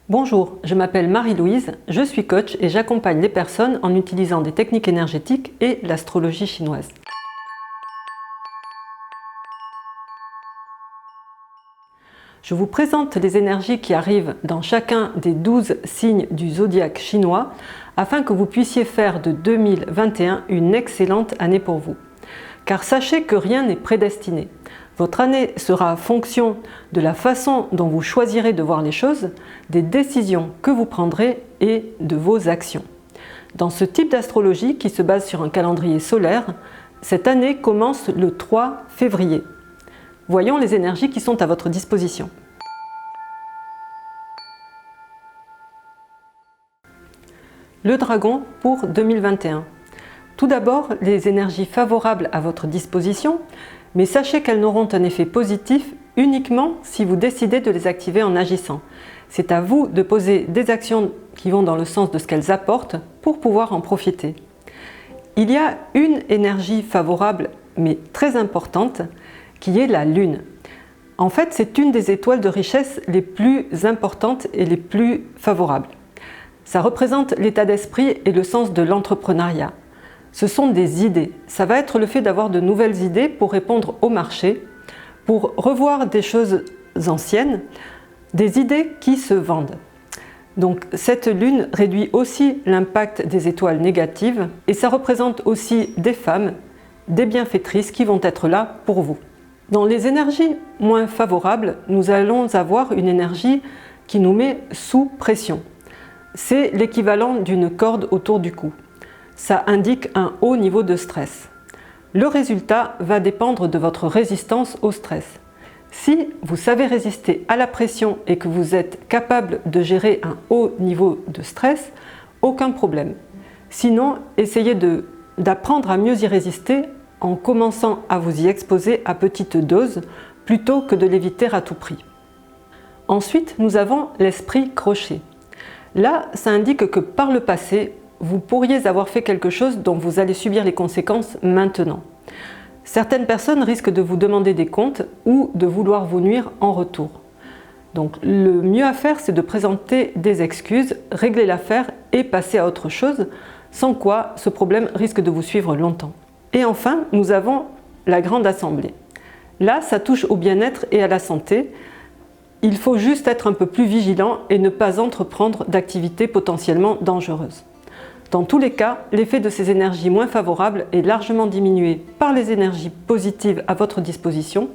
Bonjour, je m'appelle Marie-Louise, je suis coach et j'accompagne les personnes en utilisant des techniques énergétiques et l'astrologie chinoise. Je vous présente les énergies qui arrivent dans chacun des 12 signes du zodiaque chinois afin que vous puissiez faire de 2021 une excellente année pour vous. Car sachez que rien n'est prédestiné. Votre année sera en fonction de la façon dont vous choisirez de voir les choses, des décisions que vous prendrez et de vos actions. Dans ce type d'astrologie qui se base sur un calendrier solaire, cette année commence le 3 février. Voyons les énergies qui sont à votre disposition. Le dragon pour 2021. Tout d'abord, les énergies favorables à votre disposition, mais sachez qu'elles n'auront un effet positif uniquement si vous décidez de les activer en agissant. C'est à vous de poser des actions qui vont dans le sens de ce qu'elles apportent pour pouvoir en profiter. Il y a une énergie favorable, mais très importante, qui est la Lune. En fait, c'est une des étoiles de richesse les plus importantes et les plus favorables. Ça représente l'état d'esprit et le sens de l'entrepreneuriat. Ce sont des idées. Ça va être le fait d'avoir de nouvelles idées pour répondre au marché, pour revoir des choses anciennes, des idées qui se vendent. Donc cette lune réduit aussi l'impact des étoiles négatives et ça représente aussi des femmes, des bienfaitrices qui vont être là pour vous. Dans les énergies moins favorables, nous allons avoir une énergie qui nous met sous pression. C'est l'équivalent d'une corde autour du cou. Ça indique un haut niveau de stress. Le résultat va dépendre de votre résistance au stress. Si vous savez résister à la pression et que vous êtes capable de gérer un haut niveau de stress, aucun problème. Sinon, essayez d'apprendre à mieux y résister en commençant à vous y exposer à petite dose plutôt que de l'éviter à tout prix. Ensuite, nous avons l'esprit crochet. Là, ça indique que par le passé, vous pourriez avoir fait quelque chose dont vous allez subir les conséquences maintenant. Certaines personnes risquent de vous demander des comptes ou de vouloir vous nuire en retour. Donc le mieux à faire, c'est de présenter des excuses, régler l'affaire et passer à autre chose, sans quoi ce problème risque de vous suivre longtemps. Et enfin, nous avons la grande assemblée. Là, ça touche au bien-être et à la santé. Il faut juste être un peu plus vigilant et ne pas entreprendre d'activités potentiellement dangereuses. Dans tous les cas, l'effet de ces énergies moins favorables est largement diminué par les énergies positives à votre disposition,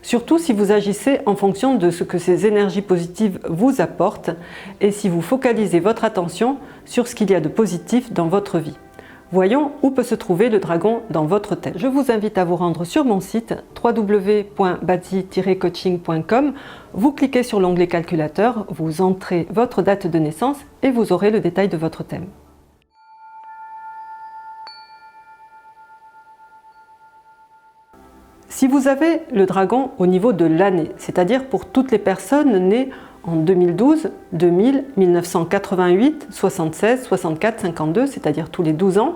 surtout si vous agissez en fonction de ce que ces énergies positives vous apportent et si vous focalisez votre attention sur ce qu'il y a de positif dans votre vie. Voyons où peut se trouver le dragon dans votre tête. Je vous invite à vous rendre sur mon site www.badzi-coaching.com. Vous cliquez sur l'onglet calculateur, vous entrez votre date de naissance et vous aurez le détail de votre thème. Si vous avez le dragon au niveau de l'année, c'est-à-dire pour toutes les personnes nées en 2012, 2000, 1988, 76, 64, 52, c'est-à-dire tous les 12 ans,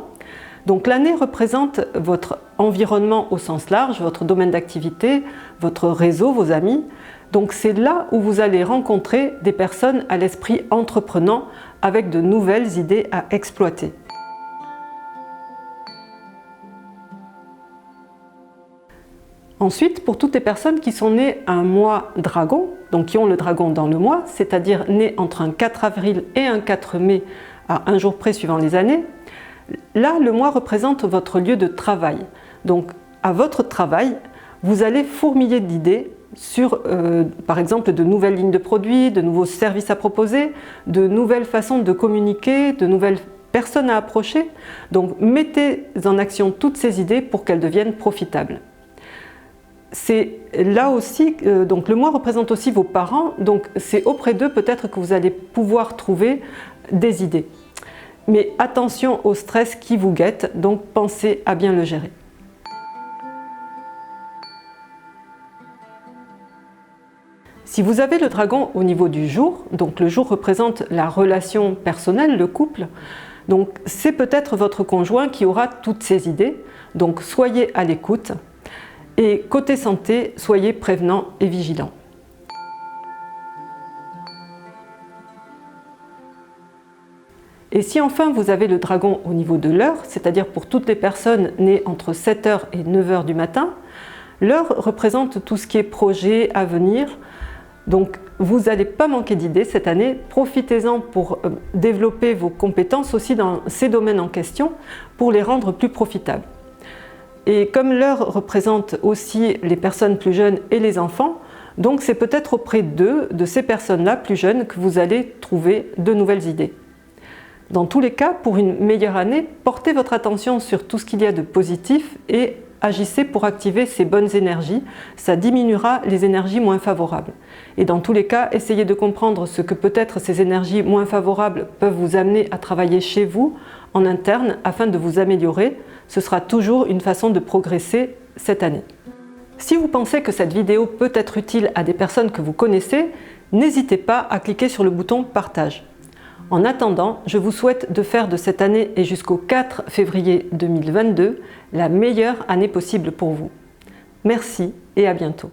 donc l'année représente votre environnement au sens large, votre domaine d'activité, votre réseau, vos amis. Donc c'est là où vous allez rencontrer des personnes à l'esprit entreprenant avec de nouvelles idées à exploiter. Ensuite, pour toutes les personnes qui sont nées un mois dragon, donc qui ont le dragon dans le mois, c'est-à-dire nées entre un 4 avril et un 4 mai à un jour près suivant les années, là le mois représente votre lieu de travail. Donc à votre travail, vous allez fourmiller d'idées sur par exemple de nouvelles lignes de produits, de nouveaux services à proposer, de nouvelles façons de communiquer, de nouvelles personnes à approcher. Donc mettez en action toutes ces idées pour qu'elles deviennent profitables. C'est là aussi, donc le mois représente aussi vos parents, donc c'est auprès d'eux peut-être que vous allez pouvoir trouver des idées. Mais attention au stress qui vous guette, donc pensez à bien le gérer. Si vous avez le dragon au niveau du jour, donc le jour représente la relation personnelle, le couple, donc c'est peut-être votre conjoint qui aura toutes ces idées, donc soyez à l'écoute. Et côté santé, soyez prévenant et vigilant. Et si enfin vous avez le dragon au niveau de l'heure, c'est-à-dire pour toutes les personnes nées entre 7h et 9h du matin, l'heure représente tout ce qui est projet, avenir. Donc vous n'allez pas manquer d'idées cette année, profitez-en pour développer vos compétences aussi dans ces domaines en question pour les rendre plus profitables. Et comme l'heure représente aussi les personnes plus jeunes et les enfants, donc c'est peut-être auprès d'eux, de ces personnes-là plus jeunes, que vous allez trouver de nouvelles idées. Dans tous les cas, pour une meilleure année, portez votre attention sur tout ce qu'il y a de positif et agissez pour activer ces bonnes énergies, ça diminuera les énergies moins favorables. Et dans tous les cas, essayez de comprendre ce que peut-être ces énergies moins favorables peuvent vous amener à travailler chez vous, en interne, afin de vous améliorer. Ce sera toujours une façon de progresser cette année. Si vous pensez que cette vidéo peut être utile à des personnes que vous connaissez, n'hésitez pas à cliquer sur le bouton partage. En attendant, je vous souhaite de faire de cette année et jusqu'au 4 février 2022 la meilleure année possible pour vous. Merci et à bientôt.